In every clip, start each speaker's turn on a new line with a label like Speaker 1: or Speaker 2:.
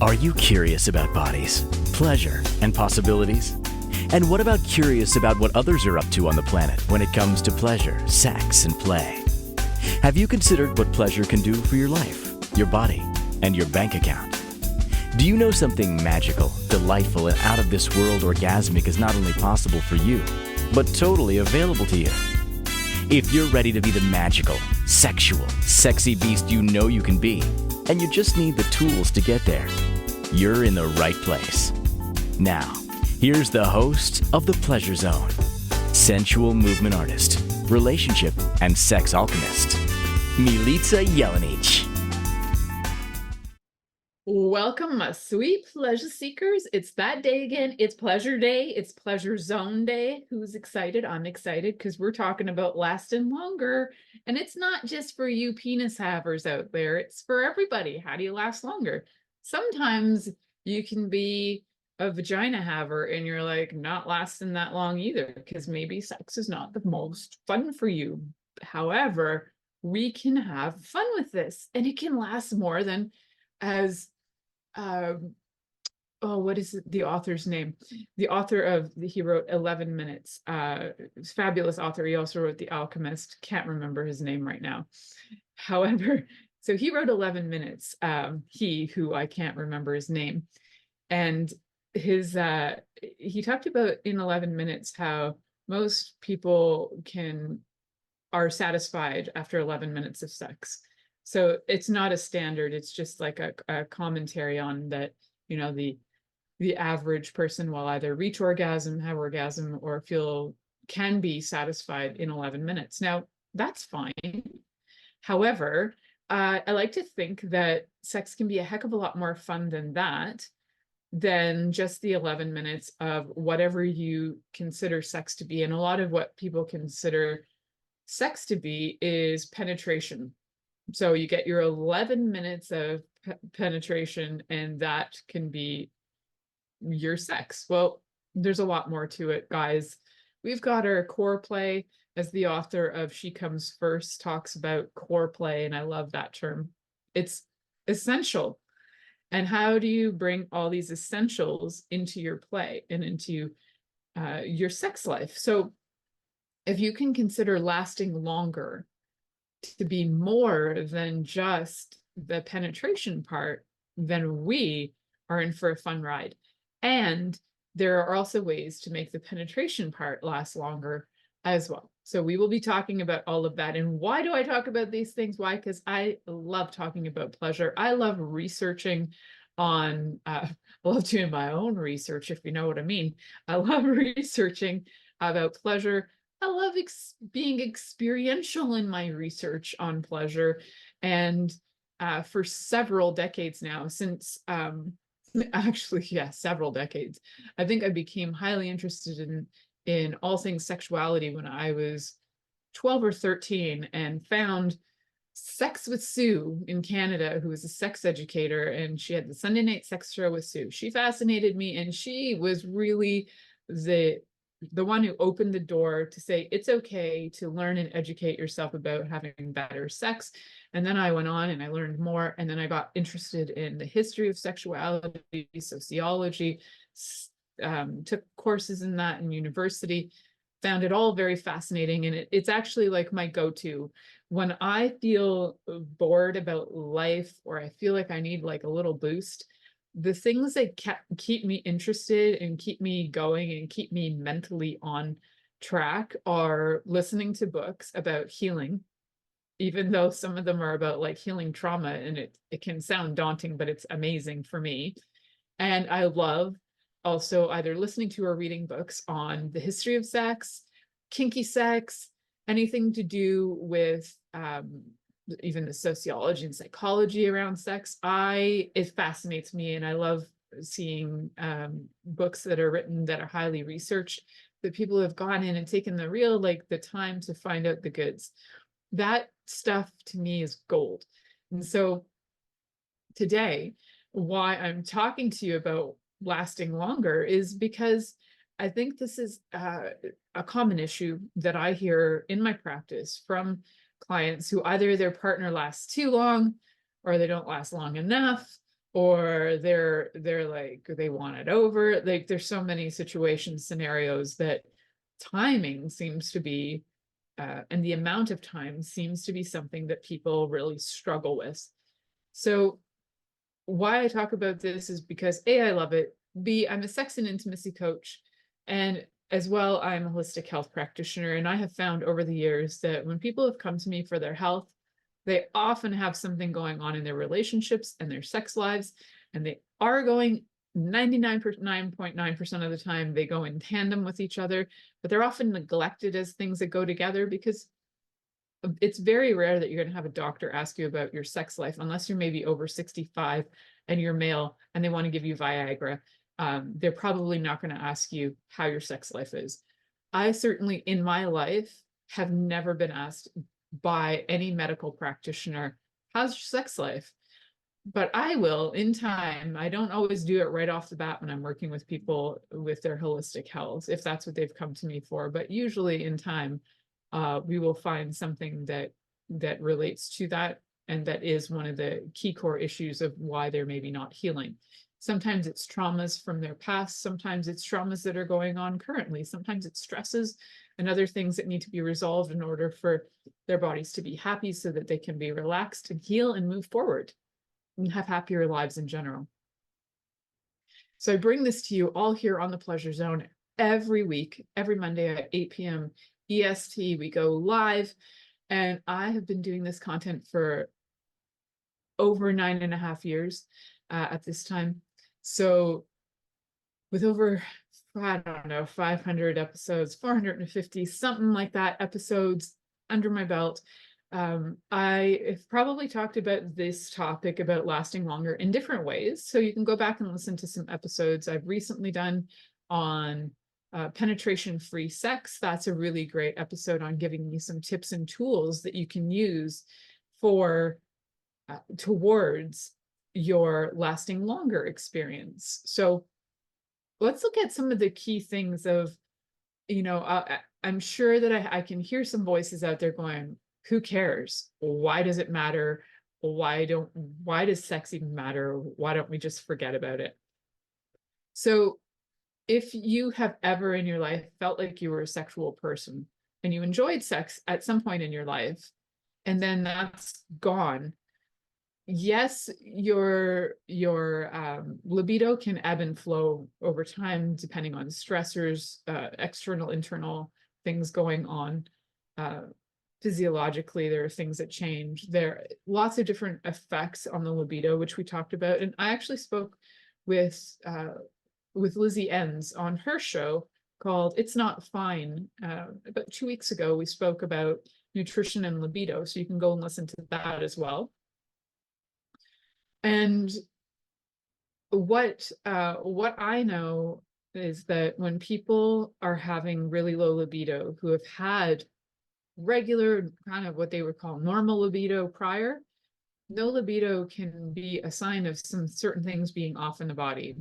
Speaker 1: Are you curious about bodies, pleasure, and possibilities? And what about curious about what others are up to on the planet when it comes to pleasure, sex, and play? Have you considered what pleasure can do for your life, your body, and your bank account? Do you know something magical, delightful, and out of this world orgasmic is not only possible for you, but totally available to you? If you're ready to be the magical, sexual, sexy beast you know you can be, and you just need the tools to get there, you're in the right place. Now, here's the host of The Pleasure Zone, sensual movement artist, relationship and sex alchemist, Milica Jelenic.
Speaker 2: Welcome, my sweet pleasure seekers. It's that day again. It's pleasure day. It's pleasure zone day. Who's excited? I'm excited because we're talking about lasting longer. And it's not just for you penis havers out there. It's for everybody. How do you last longer? Sometimes you can be a vagina haver and you're like not lasting that long either because maybe sex is not the most fun for you. However, we can have fun with this and it can last more than as what is the author's name? The author of he wrote 11 Minutes. Fabulous author. He also wrote The Alchemist. Can't remember his name right now. However, so he wrote 11 Minutes. He who I can't remember his name, and his he talked about in 11 Minutes how most people are satisfied after 11 minutes of sex. So it's not a standard. It's just like a commentary on that, you know, the average person will either reach orgasm, have orgasm, or can be satisfied in 11 minutes. Now, that's fine. However, I like to think that sex can be a heck of a lot more fun than just the 11 minutes of whatever you consider sex to be. And a lot of what people consider sex to be is penetration. So you get your 11 minutes of penetration and that can be your sex. Well, there's a lot more to it, guys. We've got our core play, as the author of She Comes First talks about core play, and I love that term. It's essential. And how do you bring all these essentials into your play and into your sex life? So if you can consider lasting longer to be more than just the penetration part, then we are in for a fun ride. And there are also ways to make the penetration part last longer as well. So we will be talking about all of that. And why do I talk about these things? Why? Because I love talking about pleasure. I love researching I love doing my own research, if you know what I mean. I love researching about pleasure. I love being experiential in my research on pleasure. And for several decades now, since several decades, I think I became highly interested in all things sexuality when I was 12 or 13 and found Sex with Sue in Canada, who was a sex educator, and she had the Sunday Night Sex Show with Sue. She fascinated me, and she was really the one who opened the door to say it's okay to learn and educate yourself about having better sex. And then I went on and I learned more, and then I got interested in the history of sexuality, sociology, took courses in that in university, found it all very fascinating. And it's actually like my go-to when I feel bored about life or I feel like I need like a little boost. The things that keep me interested and keep me going and keep me mentally on track are listening to books about healing, even though some of them are about like healing trauma, and it can sound daunting, but it's amazing for me. And I love also either listening to or reading books on the history of sex, kinky sex, anything to do with even the sociology and psychology around sex. It fascinates me, and I love seeing books that are written that are highly researched, that people have gone in and taken the time to find out the goods. That stuff to me is gold. And so today, why I'm talking to you about lasting longer is because I think this is a common issue that I hear in my practice from clients who either their partner lasts too long or they don't last long enough, or they're like they want it over. Like there's so many scenarios that timing seems to be and the amount of time seems to be something that people really struggle with. So why I talk about this is because A, I love it. B, I'm a sex and intimacy coach. And as well, I'm a holistic health practitioner. And I have found over the years that when people have come to me for their health, they often have something going on in their relationships and their sex lives. And they are going 99.9% of the time, they go in tandem with each other, but they're often neglected as things that go together because it's very rare that you're going to have a doctor ask you about your sex life unless you're maybe over 65 and you're male and they want to give you Viagra. They're probably not going to ask you how your sex life is. I certainly in my life have never been asked by any medical practitioner, how's your sex life? But I will in time. I don't always do it right off the bat when I'm working with people with their holistic health, if that's what they've come to me for. But usually in time, we will find something that relates to that, and that is one of the key core issues of why they're maybe not healing. Sometimes it's traumas from their past, sometimes it's traumas that are going on currently, sometimes it's stresses and other things that need to be resolved in order for their bodies to be happy so that they can be relaxed and heal and move forward and have happier lives in general. So I bring this to you all here on the Pleasure Zone every week, every Monday at 8 p.m. EST. We go live, and I have been doing this content for over 9.5 years at this time. So with over, I don't know, 500 episodes, 450, something like that, episodes under my belt, I have probably talked about this topic about lasting longer in different ways. So you can go back and listen to some episodes I've recently done on penetration-free sex. That's a really great episode on giving you some tips and tools that you can use for towards your lasting longer experience. So let's look at some of the key things of, I'm sure that I can hear some voices out there going, who cares? Why does it matter? Why does sex even matter? Why don't we just forget about it? So if you have ever in your life felt like you were a sexual person and you enjoyed sex at some point in your life, and then that's gone, yes, your libido can ebb and flow over time depending on stressors, external, internal things going on. Physiologically, there are things that change. There are lots of different effects on the libido, which we talked about. And I actually spoke with Lizzie Enns on her show called It's Not Fine. About 2 weeks ago, we spoke about nutrition and libido. So you can go and listen to that as well. And what I know is that when people are having really low libido, who have had regular kind of what they would call normal libido prior, no libido can be a sign of some certain things being off in the body.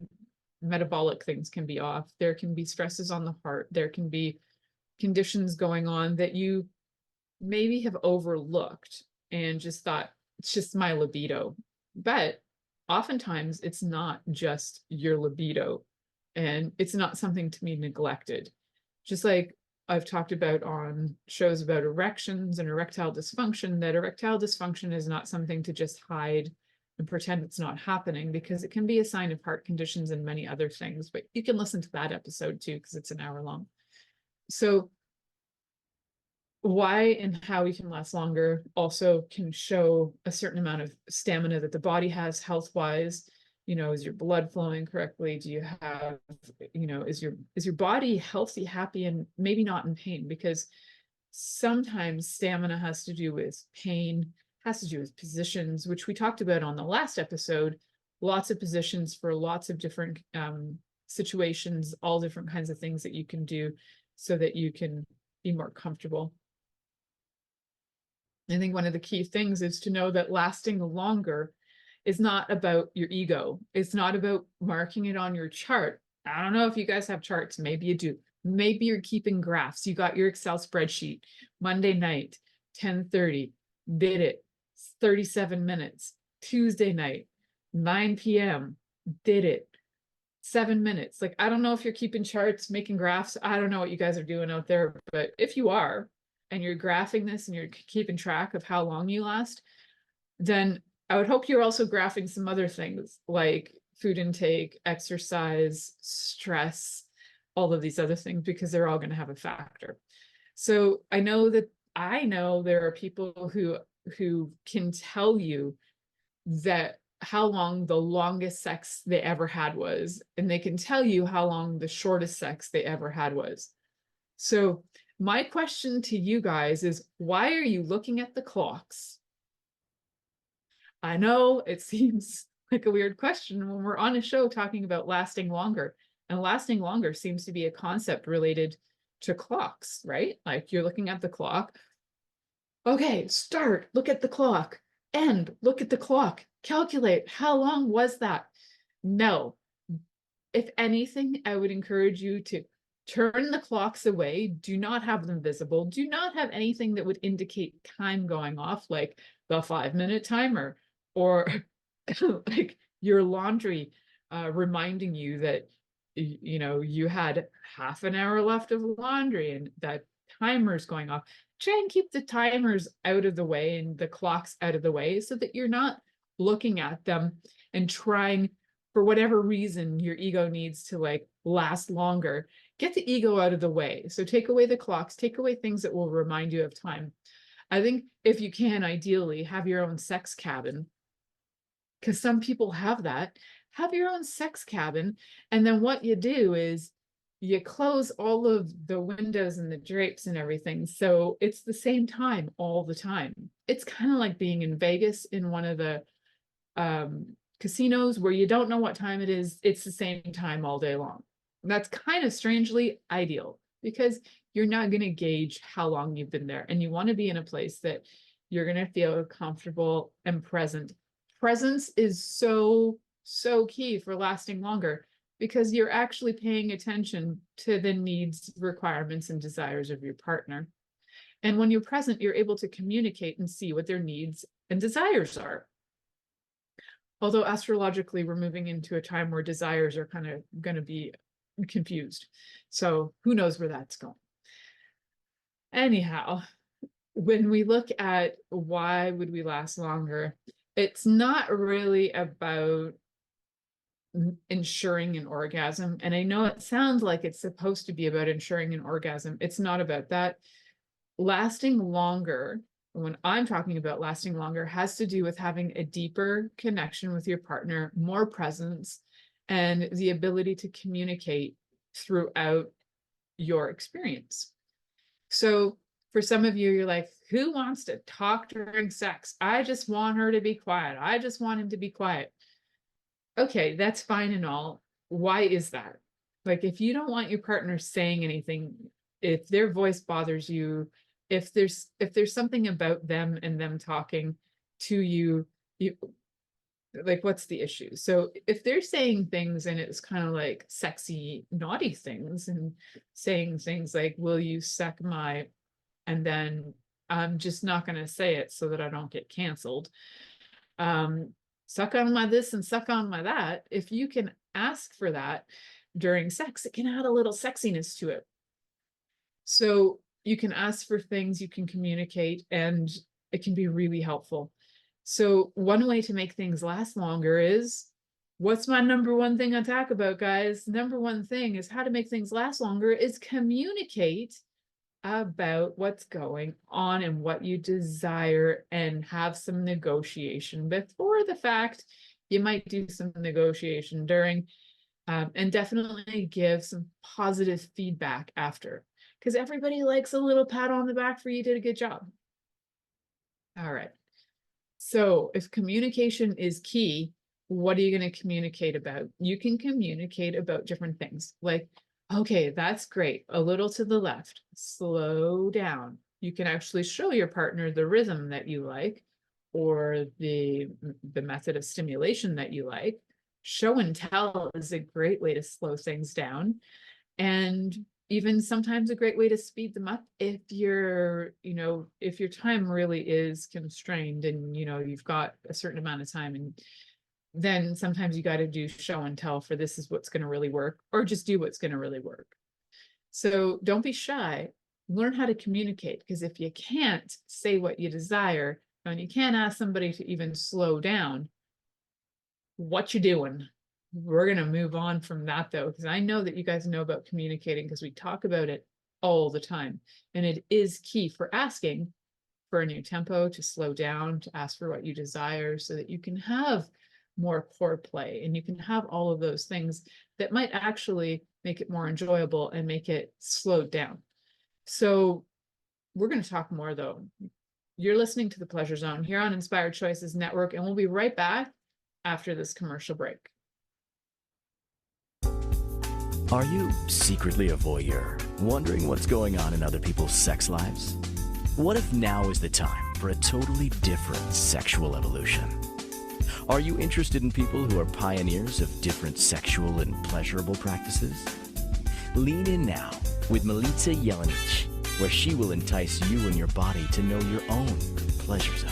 Speaker 2: Metabolic things can be off. There can be stresses on the heart. There can be conditions going on that you maybe have overlooked and just thought, it's just my libido. But oftentimes it's not just your libido, and it's not something to be neglected. Just like I've talked about on shows about erections and erectile dysfunction, that erectile dysfunction is not something to just hide and pretend it's not happening, because it can be a sign of heart conditions and many other things. But you can listen to that episode too, because it's an hour long. So why and how we can last longer also can show a certain amount of stamina that the body has health-wise. Is your blood flowing correctly? Do you have, is your body healthy, happy, and maybe not in pain? Because sometimes stamina has to do with pain, has to do with positions, which we talked about on the last episode. Lots of positions for lots of different situations, all different kinds of things that you can do so that you can be more comfortable. I think one of the key things is to know that lasting longer is not about your ego. It's not about marking it on your chart. I don't know if you guys have charts. Maybe you do. Maybe you're keeping graphs. You got your Excel spreadsheet. Monday night, 10:30, did it, 37 minutes. Tuesday night, 9 p.m. Did it. 7 minutes. Like, I don't know if you're keeping charts, making graphs. I don't know what you guys are doing out there, but if you are, and you're graphing this and you're keeping track of how long you last, then I would hope you're also graphing some other things like food intake, exercise, stress, all of these other things, because they're all going to have a factor. So I know there are people who can tell you that how long the longest sex they ever had was, and they can tell you how long the shortest sex they ever had was. So my question to you guys is, why are you looking at the clocks? I know it seems like a weird question when we're on a show talking about lasting longer, and lasting longer seems to be a concept related to clocks, right? Like, you're looking at the clock. Okay, start, look at the clock. End, look at the clock. Calculate, how long was that? No. If anything, I would encourage you to turn the clocks away. Do not have them visible. Do not have anything that would indicate time going off, like the 5-minute timer, or like your laundry reminding you that you had half an hour left of laundry and that timer's going off. Try and keep the timers out of the way and the clocks out of the way, so that you're not looking at them and trying, for whatever reason your ego needs to like last longer. Get the ego out of the way. So take away the clocks, take away things that will remind you of time. I think if you can, ideally have your own sex cabin, because some people have that. Have your own sex cabin, and then what you do is you close all of the windows and the drapes and everything, so it's the same time all the time. It's kind of like being in Vegas in one of the casinos where you don't know what time it is. It's the same time all day long. And that's kind of strangely ideal, because you're not going to gauge how long you've been there, and you want to be in a place that you're going to feel comfortable and present. Presence is so key for lasting longer, because you're actually paying attention to the needs, requirements, and desires of your partner. And when you're present, you're able to communicate and see what their needs and desires are. Although astrologically, we're moving into a time where desires are kind of going to be confused. So who knows where that's going. Anyhow, when we look at why would we last longer, it's not really about ensuring an orgasm. And I know it sounds like it's supposed to be about ensuring an orgasm. It's not about that. Lasting longer, when I'm talking about lasting longer, has to do with having a deeper connection with your partner, more presence, and the ability to communicate throughout your experience. So for some of you, you're like, who wants to talk during sex? I just want her to be quiet. I just want him to be quiet. Okay, that's fine and all. Why is that? Like, if you don't want your partner saying anything, if their voice bothers you, if there's something about them and them talking to you, like, what's the issue? So if they're saying things and it's kind of like sexy, naughty things, and saying things like, will you suck my, and then I'm just not going to say it so that I don't get canceled. Suck on my this and suck on my that. If you can ask for that during sex, it can add a little sexiness to it. So you can ask for things, you can communicate, and it can be really helpful. So one way to make things last longer is, what's my number one thing I talk about, guys? Number one thing is how to make things last longer is communicate about what's going on and what you desire, and have some negotiation before the fact. You might do some negotiation during, and definitely give some positive feedback after, because everybody likes a little pat on the back for you did a good job. All right. So if communication is key, what are you going to communicate about? You can communicate about different things, like, okay, that's great. A little to the left, slow down. You can actually show your partner the rhythm that you like, or the method of stimulation that you like. Show and tell is a great way to slow things down, and even sometimes a great way to speed them up if if your time really is constrained, and you've got a certain amount of time, and then sometimes you got to do show and tell for this is what's going to really work, or just do what's going to really work. So don't be shy. Learn how to communicate, because if you can't say what you desire and you can't ask somebody to even slow down, what you doing? We're going to move on from that though, because I know that you guys know about communicating because we talk about it all the time. And it is key for asking for a new tempo, to slow down, to ask for what you desire so that you can have more foreplay and you can have all of those things that might actually make it more enjoyable and make it slowed down. So we're going to talk more though. You're listening to the Pleasure Zone here on Inspired Choices Network, and we'll be right back after this commercial break.
Speaker 1: Are you secretly a voyeur, wondering what's going on in other people's sex lives? What if now is the time for a totally different sexual evolution? Are you interested in people who are pioneers of different sexual and pleasurable practices? Lean in now with Milica Jelenic, where she will entice you and your body to know your own pleasure zone.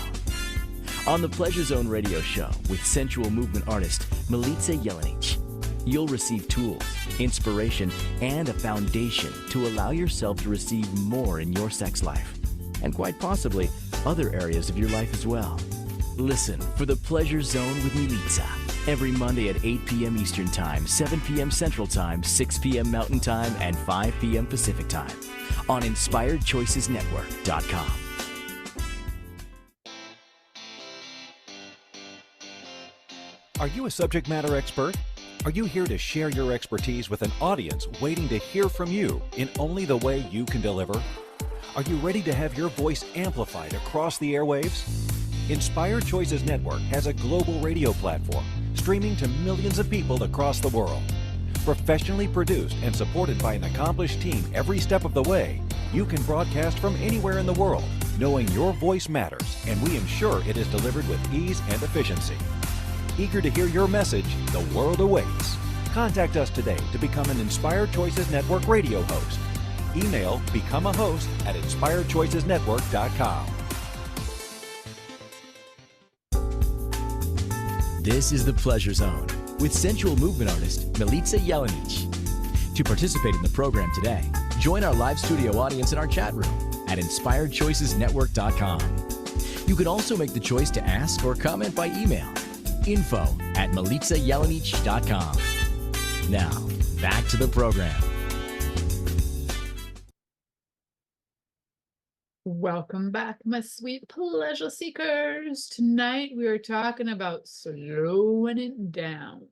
Speaker 1: On the Pleasure Zone radio show with sensual movement artist Milica Jelenic, you'll receive tools, inspiration, and a foundation to allow yourself to receive more in your sex life, and quite possibly other areas of your life as well. Listen for the Pleasure Zone with Milica every Monday at 8 p.m. Eastern Time, 7 p.m. Central Time, 6 p.m. Mountain Time, and 5 p.m. Pacific Time on InspiredChoicesNetwork.com.
Speaker 3: Are you a subject matter expert? Are you here to share your expertise with an audience waiting to hear from you in only the way you can deliver? Are you ready to have your voice amplified across the airwaves? Inspired Choices Network has a global radio platform streaming to millions of people across the world. Professionally produced and supported by an accomplished team every step of the way, you can broadcast from anywhere in the world, knowing your voice matters, and we ensure it is delivered with ease and efficiency. Eager to hear your message, the world awaits. Contact us today to become an Inspired Choices Network radio host. Email become a host at InspiredChoicesNetwork.com.
Speaker 1: This is the Pleasure Zone with sensual movement artist Milica Jelenic. To participate in the program today, join our live studio audience in our chat room at InspiredChoicesNetwork.com. You can also make the choice to ask or comment by email. info@MilicaJelenic.com. Now, back to the program.
Speaker 2: Welcome back, my sweet pleasure seekers. Tonight we are talking about slowing it down,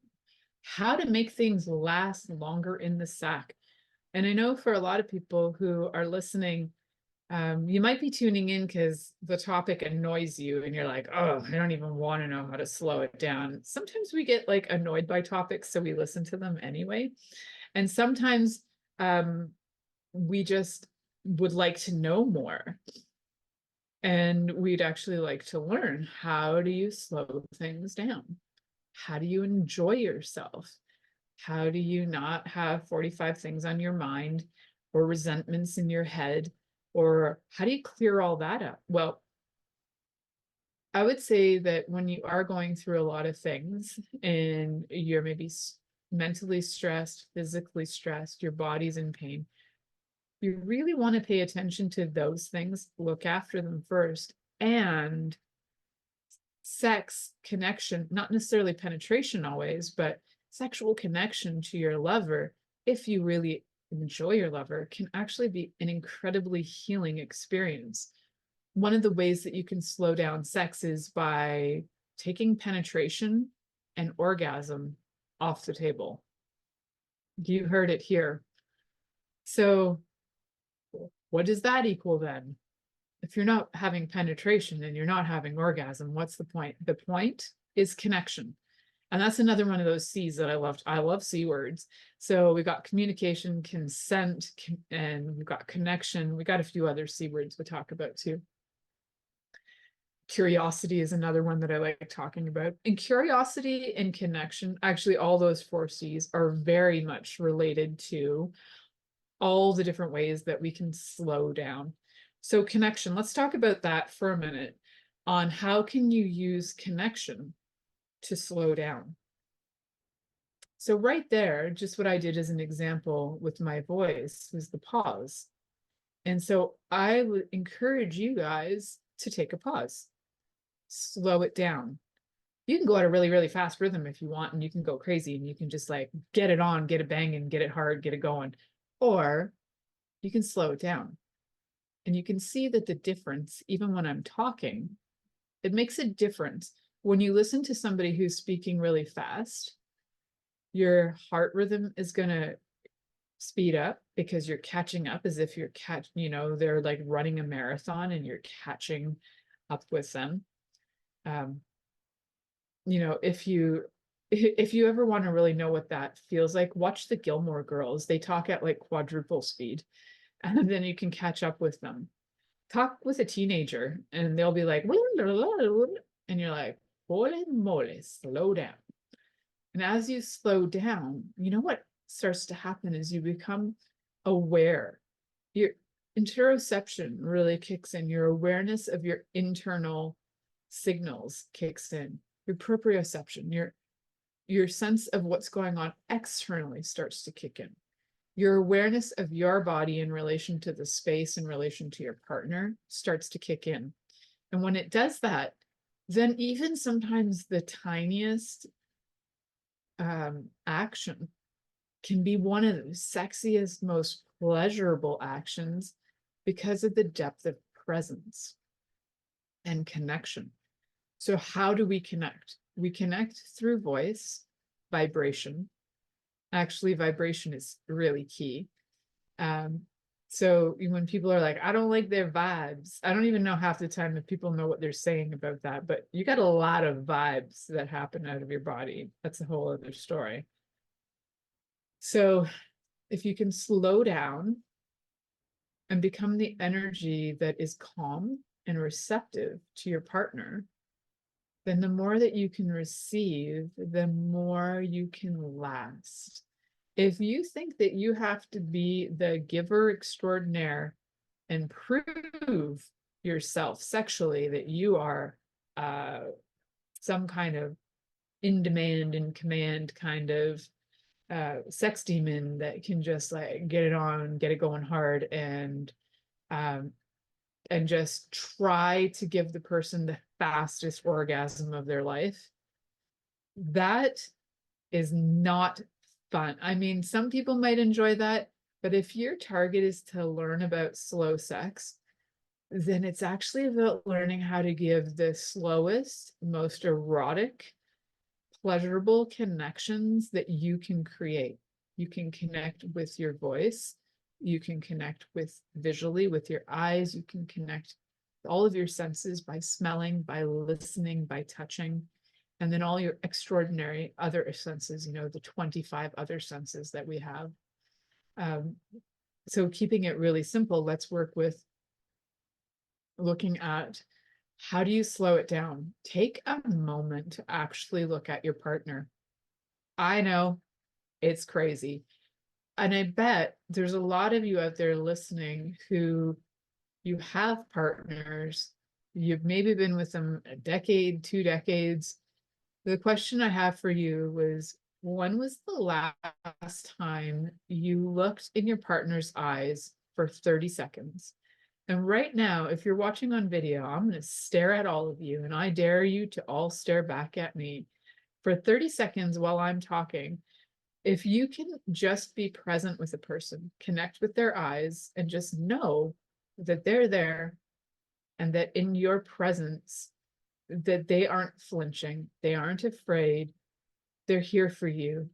Speaker 2: how to make things last longer in the sack. And I know for a lot of people who are listening, you might be tuning in because the topic annoys you and you're like, oh, I don't even want to know how to slow it down. Sometimes we get like annoyed by topics, so we listen to them anyway. And sometimes we just would like to know more. And we'd actually like to learn, how do you slow things down? How do you enjoy yourself? How do you not have 45 things on your mind or resentments in your head? Or how do you clear all that up? Well, I would say that when you are going through a lot of things and you're maybe mentally stressed, physically stressed, your body's in pain, you really want to pay attention to those things, look after them first, and sex connection, not necessarily penetration always, but sexual connection to your lover, if you really enjoy your lover, can actually be an incredibly healing experience. One of the ways that you can slow down sex is by taking penetration and orgasm off the table. You heard it here. So what does that equal then? If you're not having penetration and you're not having orgasm, what's the point? The point is connection. And that's another one of those C's that I loved. I love C words. So we've got communication, consent, and we've got connection. We got a few other C words we talk about too. Curiosity is another one that I like talking about. And curiosity and connection, actually all those four C's are very much related to all the different ways that we can slow down. So connection, let's talk about that for a minute, on how can you use connection to slow down. So right there, just what I did as an example with my voice was the pause. And so I would encourage you guys to take a pause, slow it down. You can go at a really, really fast rhythm if you want, and you can go crazy and you can just like get it on, get it banging, get it hard, get it going. Or you can slow it down. And you can see that the difference, even when I'm talking, it makes a difference. When you listen to somebody who's speaking really fast, your heart rhythm is going to speed up because you're catching up, as if they're like running a marathon and you're catching up with them. If you ever want to really know what that feels like, watch the Gilmore Girls. They talk at like quadruple speed, and then you can catch up with them. Talk with a teenager and they'll be like, and you're like, holy moly, slow down. And as you slow down, you know what starts to happen is you become aware. Your interoception really kicks in. Your awareness of your internal signals kicks in. Your proprioception, your sense of what's going on externally starts to kick in. Your awareness of your body in relation to the space, in relation to your partner, starts to kick in. And when it does that, then even sometimes the tiniest action can be one of the sexiest, most pleasurable actions because of the depth of presence and connection. So how do we connect? We connect through voice, vibration. Actually, vibration is really key. So when people are like, I don't like their vibes, I don't even know half the time if people know what they're saying about that, but you got a lot of vibes that happen out of your body. That's a whole other story. So if you can slow down and become the energy that is calm and receptive to your partner, then the more that you can receive, the more you can last. If you think that you have to be the giver extraordinaire and prove yourself sexually that you are some kind of in demand, in command kind of sex demon that can just like get it on, get it going hard, and just try to give the person the fastest orgasm of their life, that is not fun. I mean, some people might enjoy that, but if your target is to learn about slow sex, then it's actually about learning how to give the slowest, most erotic, pleasurable connections that you can create. You can connect with your voice. You can connect with visually with your eyes. You can connect with all of your senses by smelling, by listening, by touching, and then all your extraordinary other senses, the 25 other senses that we have. So keeping it really simple, let's work with looking at how do you slow it down? Take a moment to actually look at your partner. I know it's crazy. And I bet there's a lot of you out there listening who you have partners, you've maybe been with them a decade, 2 decades. The question I have for you was, when was the last time you looked in your partner's eyes for 30 seconds? And right now, if you're watching on video, I'm going to stare at all of you, and I dare you to all stare back at me for 30 seconds while I'm talking. If you can just be present with a person, connect with their eyes, and just know that they're there and that in your presence, that they aren't flinching, they aren't afraid, they're here for you,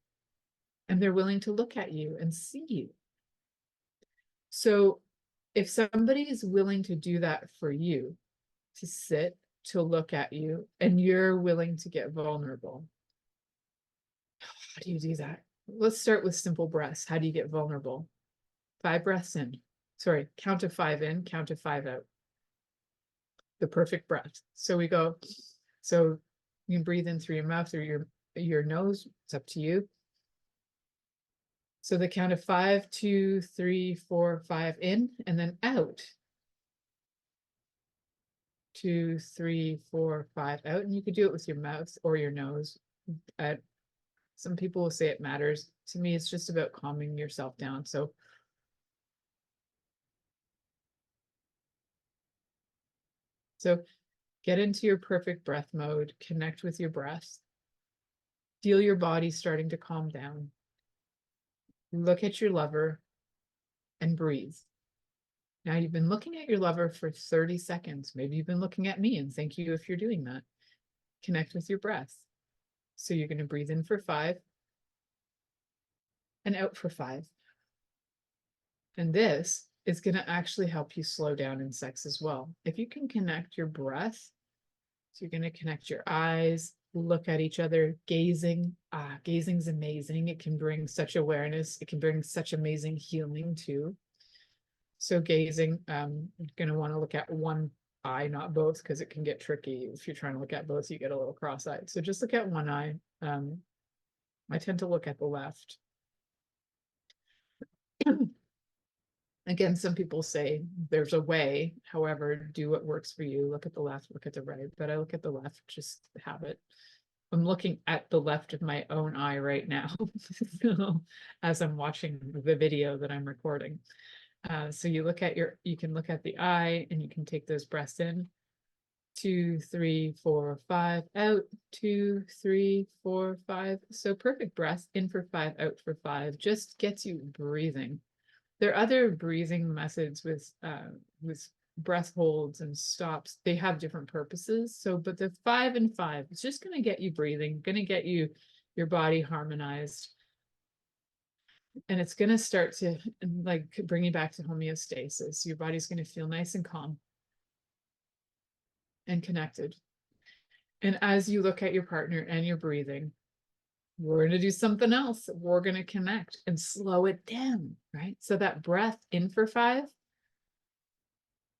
Speaker 2: and they're willing to look at you and see you. So if somebody is willing to do that for you, to sit, to look at you, and you're willing to get vulnerable, how do you do that? Let's start with simple breaths. How do you get vulnerable? 5 breaths in. Sorry, count to 5 in, count to 5 out. The perfect breath. So we go, so you can breathe in through your mouth or your nose. It's up to you. So the count of 5, 2, 3, 4, 5 in, and then out. 2, 3, 4, 5 out. And you could do it with your mouth or your nose. Some people will say it matters. To me, it's just about calming yourself down. So get into your perfect breath mode, connect with your breath, feel your body starting to calm down. Look at your lover and breathe. Now you've been looking at your lover for 30 seconds. Maybe you've been looking at me, and thank you if you're doing that. Connect with your breath. So you're going to breathe in for 5 and out for 5. And this is going to actually help you slow down in sex as well. If you can connect your breath, so you're going to connect your eyes, look at each other, gazing. Gazing's amazing. It can bring such awareness. It can bring such amazing healing too. So gazing, you're going to want to look at one eye, not both, because it can get tricky. If you're trying to look at both, you get a little cross-eyed. So just look at one eye. I tend to look at the left. Again, some people say there's a way, however, do what works for you. Look at the left, look at the right, but I look at the left, just have it. I'm looking at the left of my own eye right now, so, as I'm watching the video that I'm recording. So you can look at the eye and you can take those breaths in. 2, 3, 4, 5, out, 2, 3, 4, 5. So perfect breath, in for 5, out for 5, just gets you breathing. There are other breathing methods with breath holds and stops. They have different purposes. So, but the 5 and 5, it's just going to get you breathing, going to get your body harmonized. And it's going to start to like bring you back to homeostasis. Your body's going to feel nice and calm and connected. And as you look at your partner and you're breathing, we're going to do something else. We're going to connect and slow it down, right? So that breath in for 5,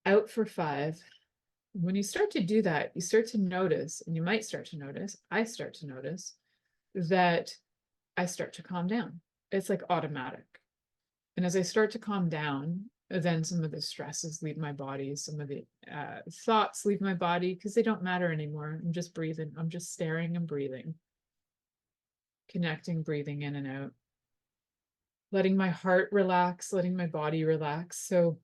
Speaker 2: out for 5. When you start to do that, you start to notice, and you might start to notice, I start to notice that I start to calm down. It's like automatic. And as I start to calm down, then some of the stresses leave my body, some of the thoughts leave my body because they don't matter anymore. I'm just breathing. I'm just staring and breathing. Connecting, breathing in and out. Letting my heart relax, letting my body relax. So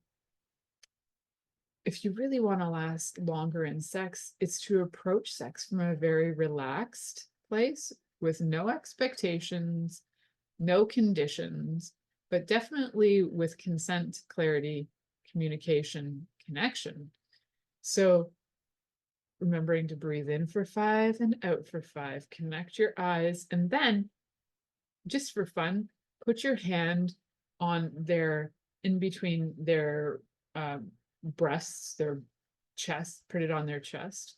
Speaker 2: if you really want to last longer in sex, it's to approach sex from a very relaxed place with no expectations, no conditions, but definitely with consent, clarity, communication, connection. So remembering to breathe in for 5 and out for 5, connect your eyes, and then just for fun, put your hand on in between their breasts, their chest, put it on their chest,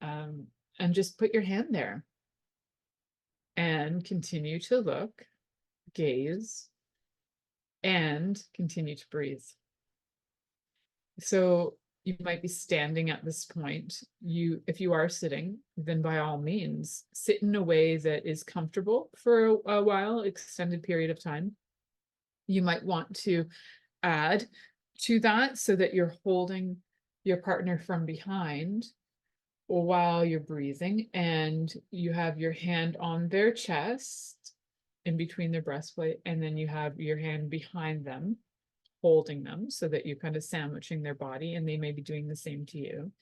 Speaker 2: and just put your hand there and continue to look, gaze, and continue to breathe. So you might be standing at this point. If you are sitting, then by all means, sit in a way that is comfortable for a while, extended period of time. You might want to add to that so that you're holding your partner from behind while you're breathing, and you have your hand on their chest in between their breastplate, and then you have your hand behind them holding them so that you're kind of sandwiching their body, and they may be doing the same to you.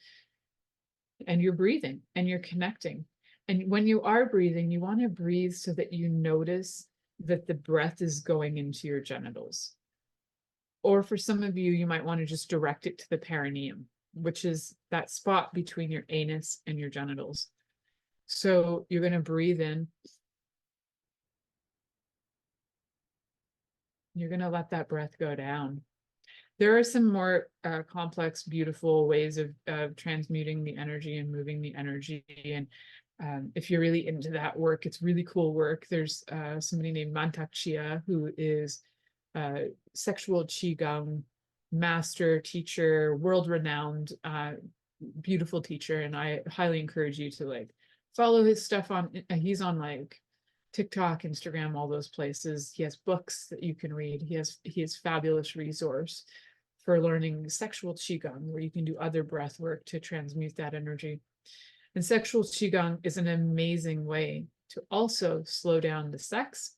Speaker 2: And you're breathing and you're connecting. And when you are breathing, you want to breathe so that you notice that the breath is going into your genitals. Or for some of you, you might want to just direct it to the perineum, which is that spot between your anus and your genitals. So you're going to breathe in. You're going to let that breath go down. There are some more complex, beautiful ways of transmuting the energy and moving the energy. And if you're really into that work, it's really cool work. There's somebody named Mantak Chia, who is a sexual qigong master teacher, world-renowned, beautiful teacher. And I highly encourage you to follow his stuff he's on TikTok, Instagram, all those places. He has books that you can read. He has fabulous resource for learning sexual qigong, where you can do other breath work to transmute that energy. And sexual qigong is an amazing way to also slow down the sex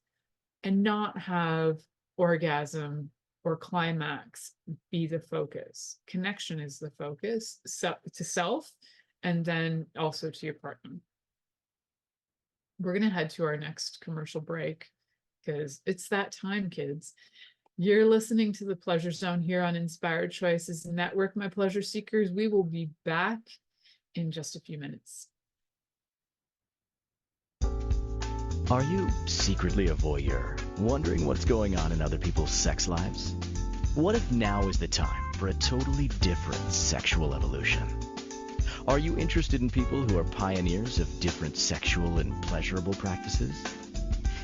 Speaker 2: and not have orgasm or climax be the focus. Connection is the focus, to self, and then also to your partner. We're going to head to our next commercial break because it's that time, kids. You're listening to the Pleasure Zone here on Inspired Choices Network, my pleasure seekers. We will be back in just a few minutes.
Speaker 1: Are you secretly a voyeur, wondering what's going on in other people's sex lives? What if now is the time for a totally different sexual evolution? Are you interested in people who are pioneers of different sexual and pleasurable practices?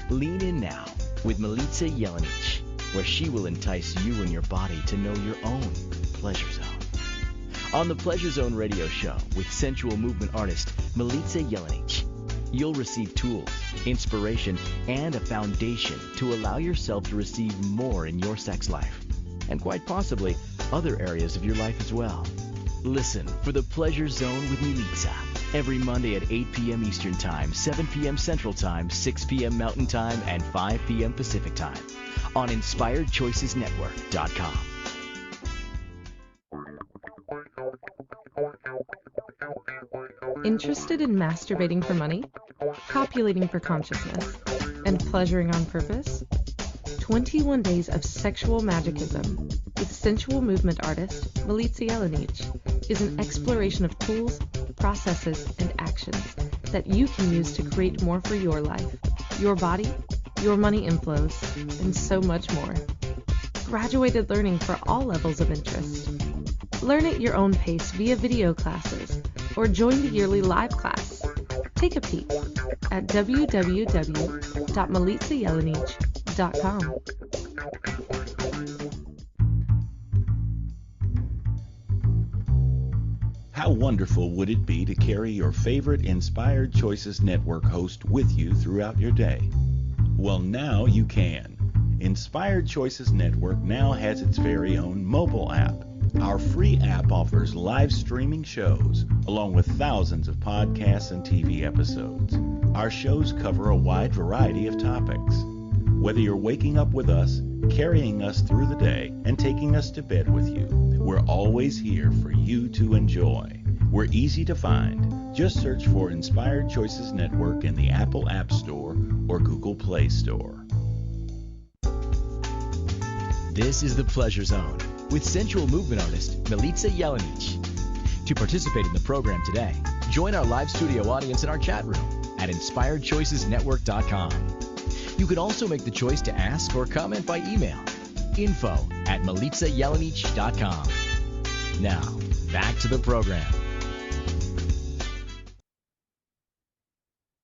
Speaker 1: Lean in now with Milica Jelenic, where she will entice you and your body to know your own pleasure zone. On the Pleasure Zone radio show with sensual movement artist Milica Jelenic, you'll receive tools, inspiration, and a foundation to allow yourself to receive more in your sex life, and quite possibly other areas of your life as well. Listen for the Pleasure Zone with Milica every Monday at 8 p.m. Eastern Time, 7 p.m. Central Time, 6 p.m. Mountain Time, and 5 p.m. Pacific Time on InspiredChoicesNetwork.com.
Speaker 4: Interested in masturbating for money, copulating for consciousness, and pleasuring on purpose? 21 Days of Sexual Magicism with sensual movement artist Milica Jelenic is an exploration of tools, processes, and actions that you can use to create more for your life, your body, your money inflows, and so much more. Graduated learning for all levels of interest. Learn at your own pace via video classes or join the yearly live class. Take a peek at www.milicajelenic.com.
Speaker 5: How wonderful would it be to carry your favorite Inspired Choices Network host with you throughout your day? Well, now you can. Inspired Choices Network now has its very own mobile app. Our free app offers live streaming shows, along with thousands of podcasts and TV episodes. Our shows cover a wide variety of topics. Whether you're waking up with us, carrying us through the day, and taking us to bed with you, we're always here for you to enjoy. We're easy to find. Just search for Inspired Choices Network in the Apple App Store or Google Play Store.
Speaker 1: This is the Pleasure Zone with sensual movement artist Milica Jelenic. To participate in the program today, join our live studio audience in our chat room at InspiredChoicesNetwork.com. You can also make the choice to ask or comment by email, info@MilicaJelenic.com. Now, back to the program.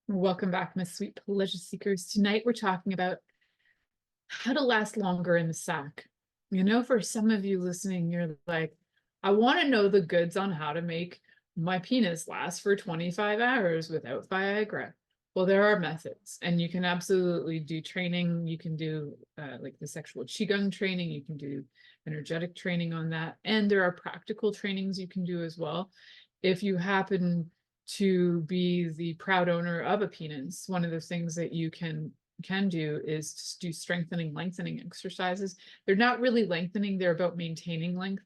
Speaker 2: Welcome back, my sweet pleasure seekers. Tonight we're talking about how to last longer in the sack. You know, for some of you listening, you're like, I want to know the goods on how to make my penis last for 25 hours without Viagra. Well, there are methods, and you can absolutely do training. You can do like the sexual qigong training. You can do energetic training on that. And there are practical trainings you can do as well. If you happen to be the proud owner of a penis, one of the things that you can do is to do strengthening, lengthening exercises. They're not really lengthening, they're about maintaining length.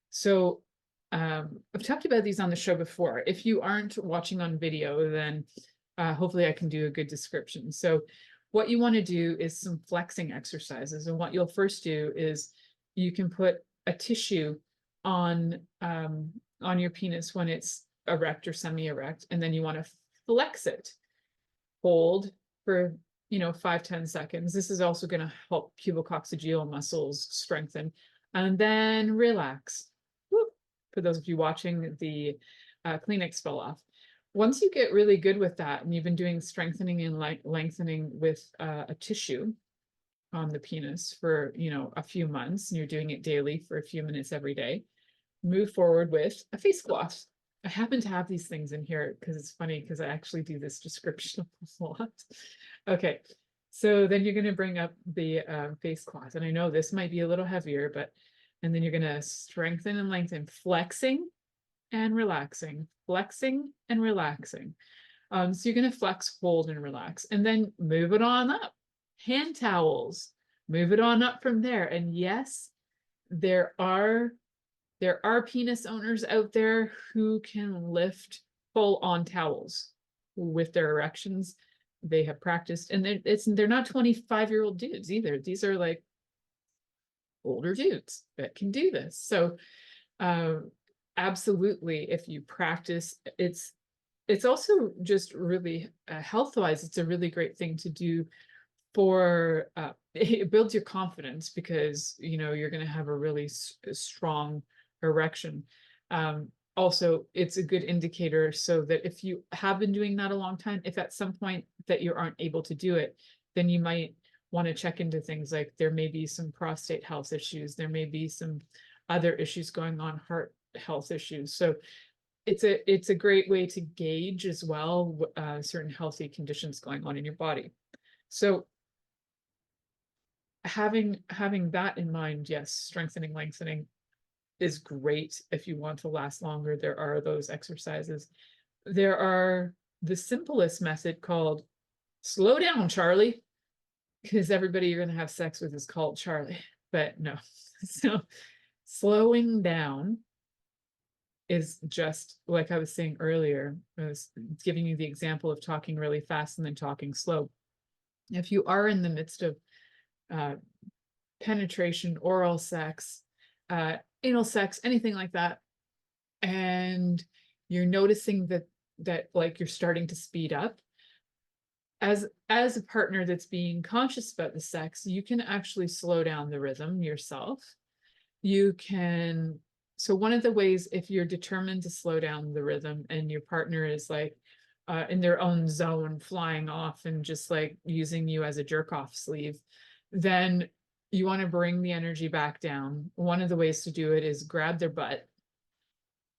Speaker 2: So I've talked about these on the show before. If you aren't watching on video, then hopefully I can do a good description. So what you want to do is some flexing exercises. And what you'll first do is you can put a tissue on your penis when it's erect or semi-erect, and then you want to flex it. Hold for 5-10 seconds. This is also going to help pubococcygeal muscles strengthen, and then relax. Whoop. For those of you watching, the Kleenex fell off. Once you get really good with that, and you've been doing strengthening and lengthening with a tissue on the penis for a few months, and you're doing it daily for a few minutes every day, move forward with a face cloth. I happen to have these things in here because it's funny, because I actually do this description a lot. Okay, so then you're going to bring up the face cloth, and I know this might be a little heavier, but And then you're going to strengthen and lengthen, flexing and relaxing, flexing and relaxing. So you're going to flex, hold, and relax, and then move it on up. Hand towels, move it on up from there. And yes, there are penis owners out there who can lift full on towels with their erections. They have practiced, and they're not 25-year-old dudes either. These are like older dudes that can do this. So absolutely, if you practice, it's also just really health-wise, it's a really great thing to do for it builds your confidence, because you're going to have a really strong erection. Also, it's a good indicator, so that if you have been doing that a long time, if at some point that you aren't able to do it, then you might want to check into things like there may be some prostate health issues, there may be some other issues going on, heart health issues. So it's a great way to gauge as well certain healthy conditions going on in your body. So having that in mind, yes, strengthening, lengthening is great if you want to last longer. There are those exercises. There are the simplest method called slow down, Charlie, because everybody you're going to have sex with is called Charlie, but no. So slowing down is just like I was saying earlier. I was giving you the example of talking really fast and then talking slow. If you are in the midst of penetration, oral sex, anal sex, anything like that, and you're noticing that like you're starting to speed up, as a partner that's being conscious about the sex, you can actually slow down the rhythm yourself. You can, so one of the ways, if you're determined to slow down the rhythm and your partner is like in their own zone, flying off and just like using you as a jerk off sleeve, then you want to bring the energy back down. One of the ways to do it is grab their butt.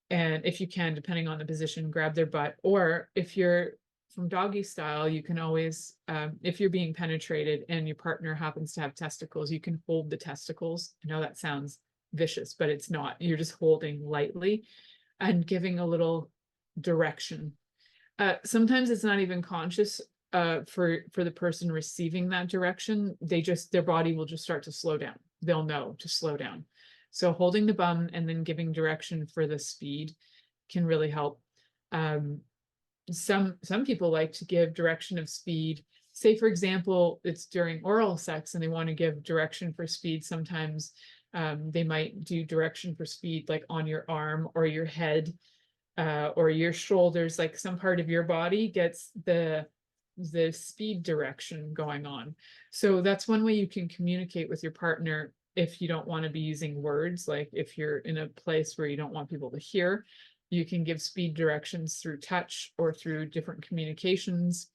Speaker 2: And if you can, depending on the position, grab their butt. Or if you're from doggy style, you can always, if you're being penetrated and your partner happens to have testicles, you can hold the testicles. I know that sounds vicious, but it's not. You're just holding lightly and giving a little direction. Sometimes it's not even conscious for the person receiving that direction. Their body will just start to slow down. They'll know to slow down. So holding the bum and then giving direction for the speed can really help. Some people like to give direction of speed. Say, for example, it's during oral sex and they want to give direction for speed. Sometimes they might do direction for speed like on your arm or your head or your shoulders, like some part of your body gets the speed direction going on. So that's one way you can communicate with your partner if you don't want to be using words. Like if you're in a place where you don't want people to hear, you can give speed directions through touch or through different communications.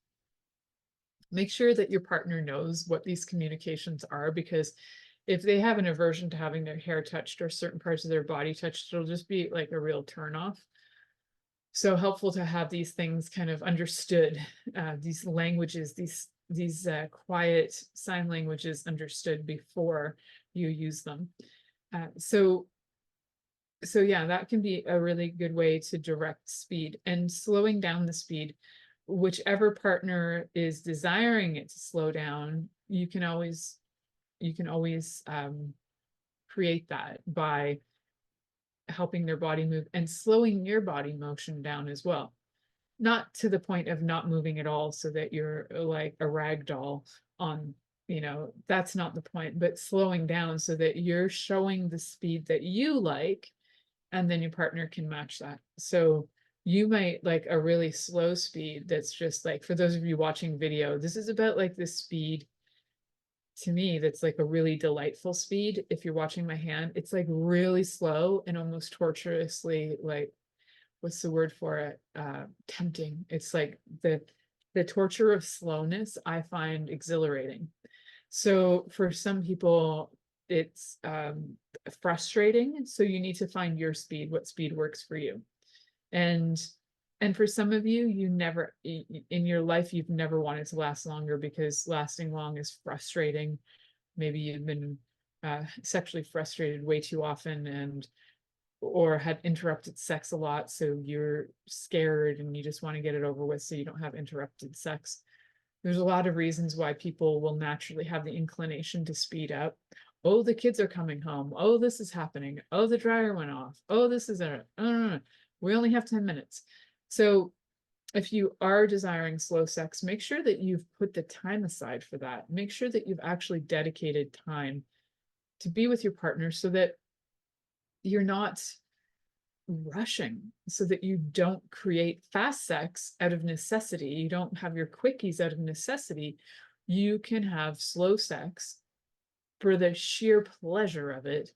Speaker 2: Make sure that your partner knows what these communications are, because if they have an aversion to having their hair touched or certain parts of their body touched, it'll just be like a real turnoff. So helpful to have these things kind of understood, these languages, these quiet sign languages understood before you use them. So yeah, that can be a really good way to direct speed and slowing down the speed. Whichever partner is desiring it to slow down, you can always create that by helping their body move and slowing your body motion down as well. Not to the point of not moving at all so that you're like a rag doll on, that's not the point, but slowing down so that you're showing the speed that you like, and then your partner can match that. So you might like a really slow speed that's just like, for those of you watching video, this is about like this speed to me that's like a really delightful speed. If you're watching my hand, it's like really slow and almost torturously, like, what's the word for it? Tempting. It's like the torture of slowness I find exhilarating. So for some people it's frustrating. So you need to find your speed, what speed works for you. And for some of you, you never, in your life, you've never wanted to last longer because lasting long is frustrating. Maybe you've been sexually frustrated way too often, and or had interrupted sex a lot, so you're scared and you just want to get it over with so you don't have interrupted sex. There's a lot of reasons why people will naturally have the inclination to speed up. Oh, the kids are coming home. Oh, this is happening. Oh, the dryer went off. Oh, this is a, oh, we only have 10 minutes. So if you are desiring slow sex, make sure that you've put the time aside for that. Make sure that you've actually dedicated time to be with your partner so that you're not rushing, so that you don't create fast sex out of necessity. You don't have your quickies out of necessity. You can have slow sex for the sheer pleasure of it,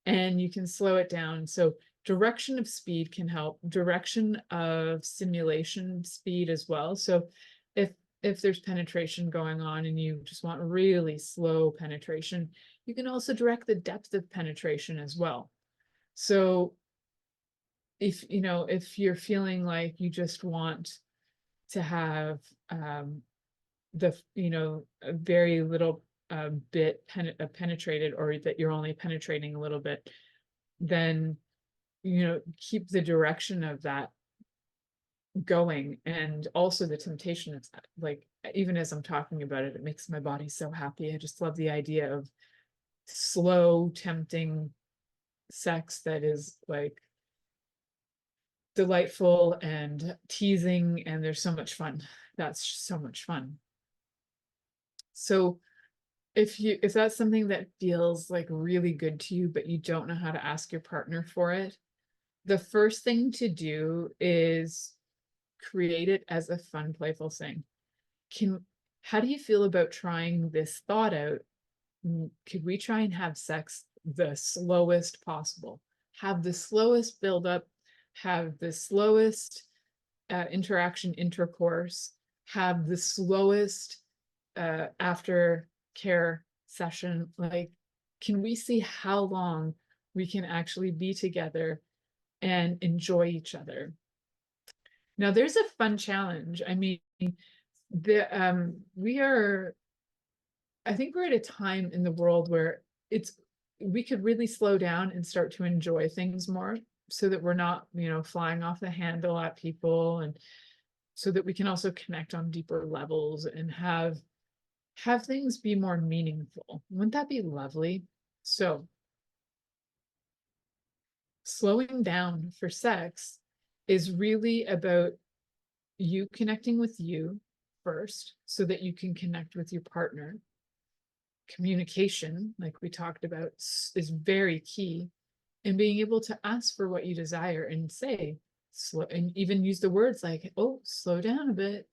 Speaker 2: and you can slow it down. So direction of speed can help, direction of simulation speed as well. So if there's penetration going on and you just want really slow penetration, you can also direct the depth of penetration as well. So if you're feeling like you just want to have a very little bit penetrated, or that you're only penetrating a little bit, then keep the direction of that going. And also the temptation, it's like, even as I'm talking about it, it makes my body so happy. I just love the idea of slow, tempting sex that is like delightful and teasing, and there's so much fun. That's so much fun. So if that's something that feels like really good to you, but you don't know how to ask your partner for it, the first thing to do is create it as a fun, playful thing. How do you feel about trying this thought out? Could we try and have sex the slowest possible? Have the slowest buildup, have the slowest intercourse, have the slowest aftercare session. Like, can we see how long we can actually be together and enjoy each other? Now, there's a fun challenge. I mean, I think we're at a time in the world where we could really slow down and start to enjoy things more, so that we're not, flying off the handle at people, and so that we can also connect on deeper levels and have things be more meaningful. Wouldn't that be lovely? So slowing down for sex is really about you connecting with you first, so that you can connect with your partner. Communication, like we talked about, is very key. And being able to ask for what you desire and say slow, and even use the words like, oh, slow down a bit.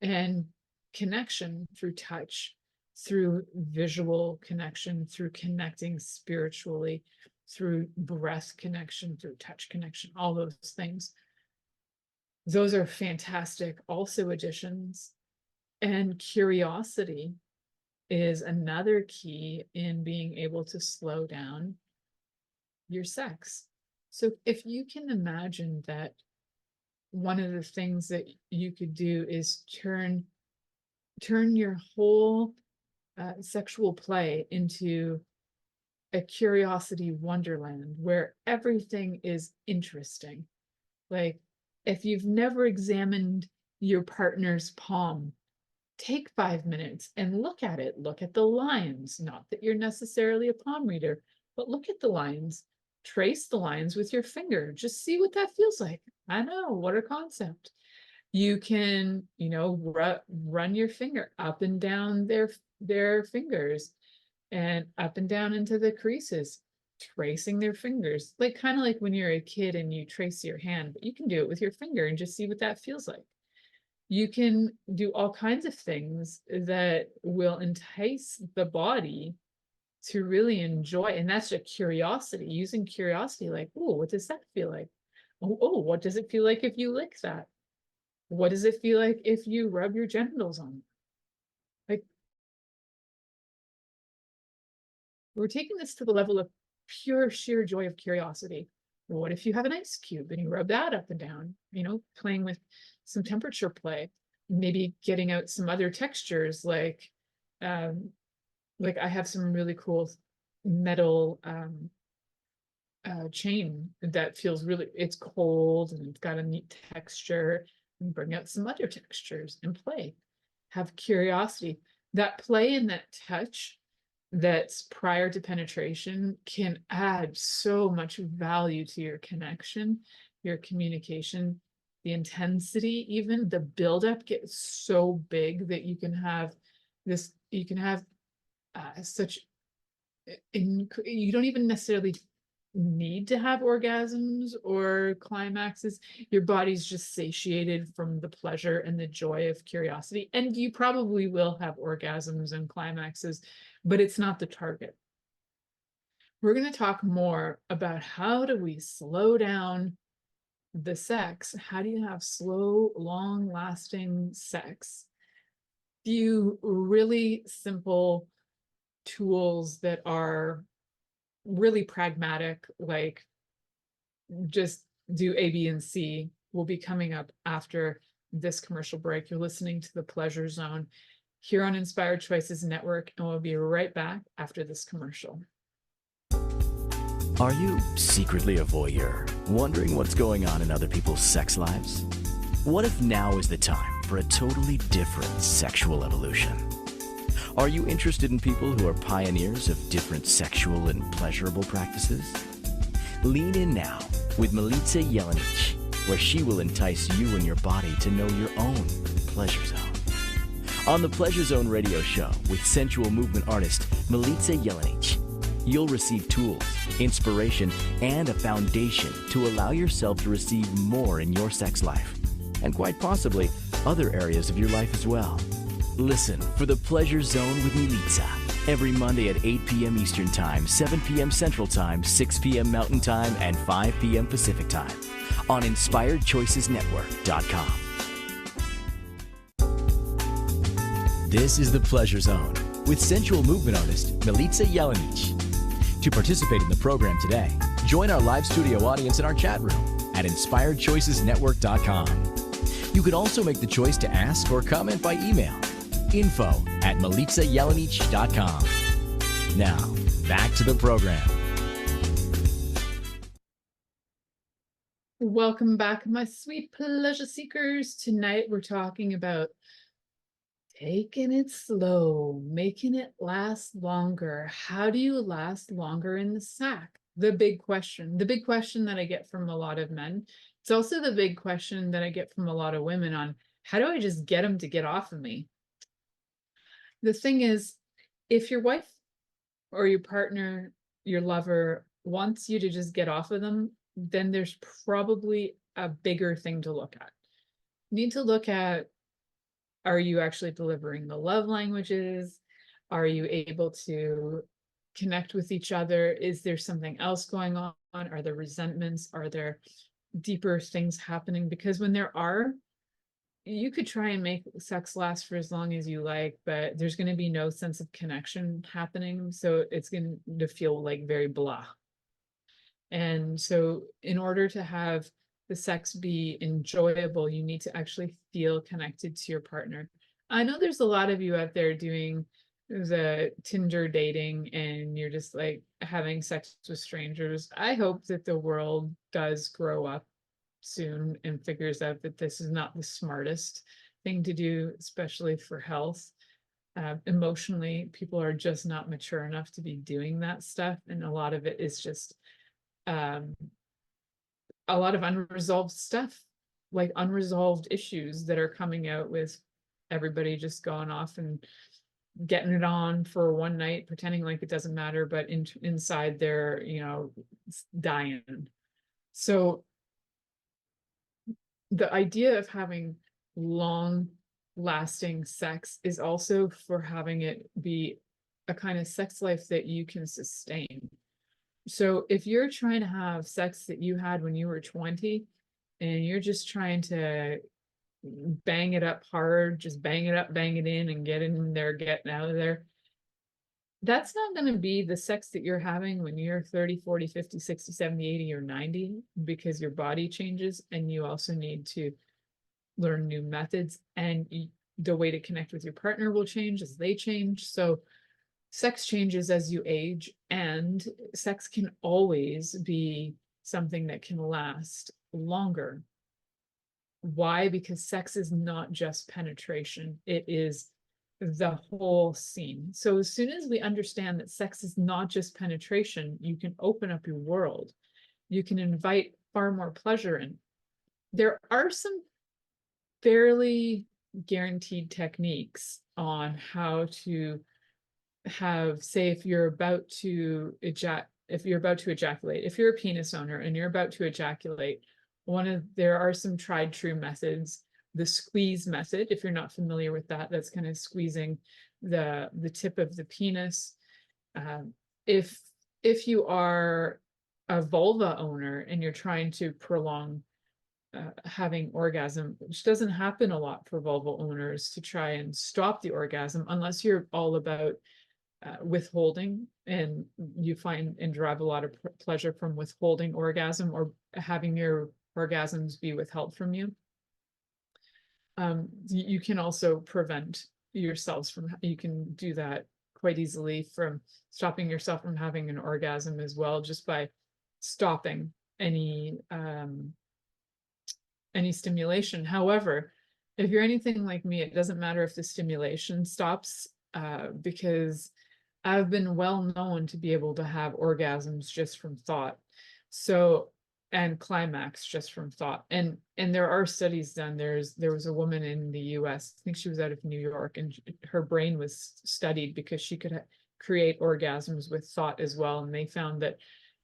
Speaker 2: And connection through touch, through visual connection, through connecting spiritually, through breath connection, through touch connection, all those things. Those are fantastic also additions. And curiosity is another key in being able to slow down your sex. So if you can imagine that one of the things that you could do is turn your whole sexual play into a curiosity wonderland where everything is interesting. Like, if you've never examined your partner's palm, take 5 minutes and look at it. Look at the lines. Not that you're necessarily a palm reader, but look at the lines. Trace the lines with your finger. Just see what that feels like. I know, what a concept. You can, run your finger up and down their fingers, and up and down into the creases, tracing their fingers, like kind of like when you're a kid and you trace your hand, but you can do it with your finger and just see what that feels like. You can do all kinds of things that will entice the body to really enjoy. And that's a curiosity, using curiosity, like, oh, what does that feel like? Oh, what does it feel like if you lick that? What does it feel like if you rub your genitals on? Like, we're taking this to the level of pure sheer joy of curiosity. What if you have an ice cube and you rub that up and down, playing with some temperature play, maybe getting out some other textures, like I have some really cool metal chain that feels really, it's cold and it's got a neat texture, and bring out some other textures and play. Have curiosity. That play and that touch that's prior to penetration can add so much value to your connection, your communication, the intensity, even the buildup gets so big that you can have this, you can have such, you don't even necessarily need to have orgasms or climaxes. Your body's just satiated from the pleasure and the joy of curiosity. And you probably will have orgasms and climaxes, but it's not the target. We're going to talk more about how do we slow down the sex? How do you have slow, long-lasting sex? Few really simple tools that are really pragmatic, like just do A, B, and C, will be coming up after this commercial break. You're listening to the Pleasure Zone here on Inspired Choices Network, and we'll be right back after this commercial.
Speaker 1: Are you secretly a voyeur, wondering what's going on in other people's sex lives? What if now is the time for a totally different sexual evolution? Are you interested in people who are pioneers of different sexual and pleasurable practices? Lean in now with Milica Jelenic, where she will entice you and your body to know your own pleasure zone. On the Pleasure Zone radio show with sensual movement artist Milica Jelenic, you'll receive tools, inspiration, and a foundation to allow yourself to receive more in your sex life, and quite possibly other areas of your life as well. Listen for the Pleasure Zone with Milica every Monday at 8 p.m. Eastern Time, 7 p.m. Central Time, 6 p.m. Mountain Time, and 5 p.m. Pacific Time on InspiredChoicesNetwork.com. This is the Pleasure Zone with sensual movement artist Milica Jelenic. To participate in the program today, join our live studio audience in our chat room at InspiredChoicesNetwork.com. You can also make the choice to ask or comment by email. info@MilicaJelenic.com. Now, back to the program.
Speaker 2: Welcome back, my sweet pleasure seekers. Tonight we're talking about taking it slow, making it last longer. How do you last longer in the sack? The big question that I get from a lot of men. It's also the big question that I get from a lot of women on how do I just get them to get off of me? The thing is, if your wife or your partner, your lover wants you to just get off of them, then there's probably a bigger thing to look at. You need to look at, are you actually delivering the love languages? Are you able to connect with each other? Is there something else going on? Are there resentments? Are there deeper things happening? Because when there are, you could try and make sex last for as long as you like, but there's going to be no sense of connection happening. So it's going to feel like very blah. And so in order to have the sex be enjoyable, you need to actually feel connected to your partner. I know there's a lot of you out there doing the Tinder dating and you're just like having sex with strangers. I hope that the world does grow up soon and figures out that this is not the smartest thing to do, especially for health. Emotionally, people are just not mature enough to be doing that stuff. And a lot of it is just a lot of unresolved stuff, like unresolved issues that are coming out with everybody just going off and getting it on for one night, pretending like it doesn't matter, but inside they're, dying. So the idea of having long lasting sex is also for having it be a kind of sex life that you can sustain. So if you're trying to have sex that you had when you were 20 and you're just trying to bang it up hard, just bang it up, bang it in and get in there, get out of there, that's not going to be the sex that you're having when you're 30, 40, 50, 60, 70, 80, or 90, because your body changes and you also need to learn new methods, and the way to connect with your partner will change as they change. So sex changes as you age, and sex can always be something that can last longer. Why? Because sex is not just penetration, it is the whole scene. So as soon as we understand that sex is not just penetration, you can open up your world. You can invite far more pleasure in. There are some fairly guaranteed techniques on how to have, say, if you're about to ejaculate, if you're a penis owner and you're about to ejaculate, there are some tried true methods. The squeeze method, if you're not familiar with that, that's kind of squeezing the tip of the penis. If you are a vulva owner and you're trying to prolong having orgasm, which doesn't happen a lot for vulva owners, to try and stop the orgasm, unless you're all about withholding and you find and derive a lot of pleasure from withholding orgasm or having your orgasms be withheld from you. You can also prevent yourselves from, you can do that quite easily, from stopping yourself from having an orgasm as well, just by stopping any stimulation. However, if you're anything like me, it doesn't matter if the stimulation stops, because I've been well known to be able to have orgasms just from thought. So, and climax just from thought. And there are studies done. There was a woman in the US, I think she was out of New York, and her brain was studied because she could create orgasms with thought as well. And they found that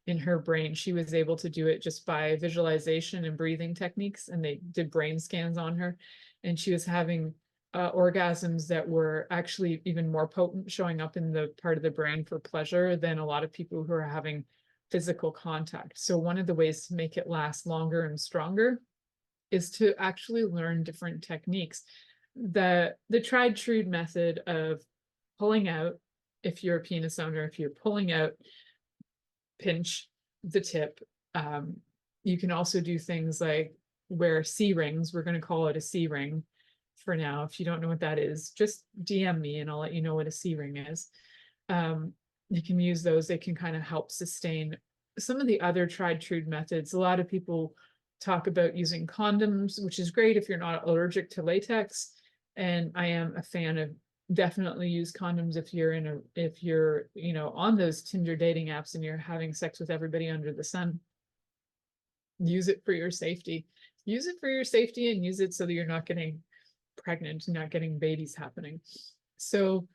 Speaker 2: in her brain, she was able to do it just by visualization and breathing techniques. And they did brain scans on her, and she was having orgasms that were actually even more potent, showing up in the part of the brain for pleasure than a lot of people who are having physical contact. So one of the ways to make it last longer and stronger is to actually learn different techniques. The tried true method of pulling out, if you're a penis owner, if you're pulling out, pinch the tip. You can also do things like wear C-rings. We're going to call it a C-ring for now. If you don't know what that is, just DM me and I'll let you know what a C-ring is. You can use those. They can kind of help sustain some of the other tried true methods. A lot of people talk about using condoms, which is great if you're not allergic to latex. And I am a fan of definitely use condoms if you're on those Tinder dating apps and you're having sex with everybody under the sun. Use it for your safety. Use it for your safety, and use it so that you're not getting pregnant, not getting babies happening. So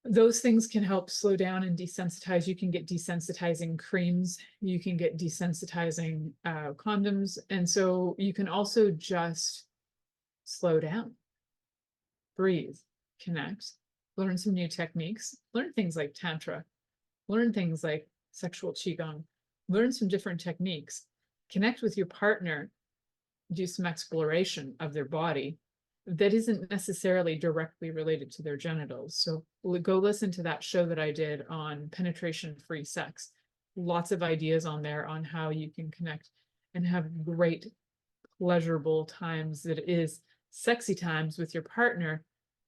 Speaker 2: those things can help slow down and desensitize. You can get desensitizing creams. You can get desensitizing condoms. And so you can also just slow down, breathe, connect, learn some new techniques, learn things like Tantra, learn things like sexual Qigong, learn some different techniques, connect with your partner, do some exploration of their body that isn't necessarily directly related to their genitals. So go listen to that show that I did on penetration-free sex. Lots of ideas on there on how you can connect and have great, pleasurable times that is sexy times with your partner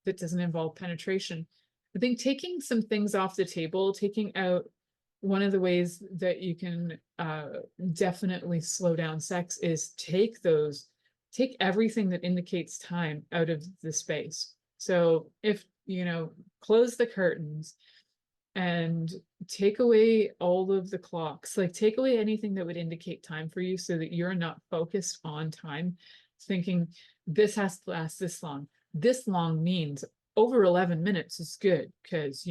Speaker 2: that doesn't involve penetration. I think taking some things off the table, taking out one of the ways that you can definitely slow down sex is take everything that indicates time out of the space. So if, close the curtains and take away all of the clocks, like take away anything that would indicate time for you so that you're not focused on time, thinking this has to last this long. This long means over 11 minutes is good because,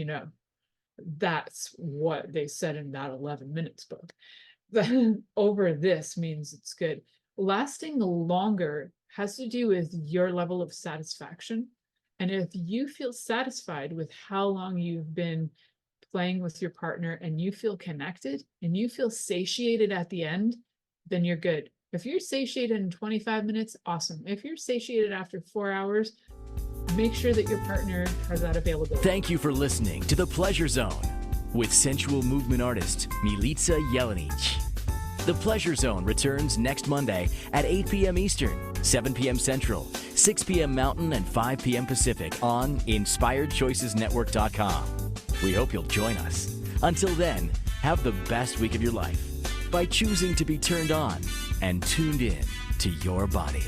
Speaker 2: that's what they said in that 11 minutes book. Over this means it's good. Lasting longer has to do with your level of satisfaction. And if you feel satisfied with how long you've been playing with your partner and you feel connected and you feel satiated at the end, then you're good. If you're satiated in 25 minutes, awesome. If you're satiated after 4 hours, make sure that your partner has that availability.
Speaker 1: Thank you for listening to The Pleasure Zone with sensual movement artist Milica Jelenic. The Pleasure Zone returns next Monday at 8 p.m. Eastern, 7 p.m. Central, 6 p.m. Mountain, and 5 p.m. Pacific on InspiredChoicesNetwork.com. We hope you'll join us. Until then, have the best week of your life by choosing to be turned on and tuned in to your body.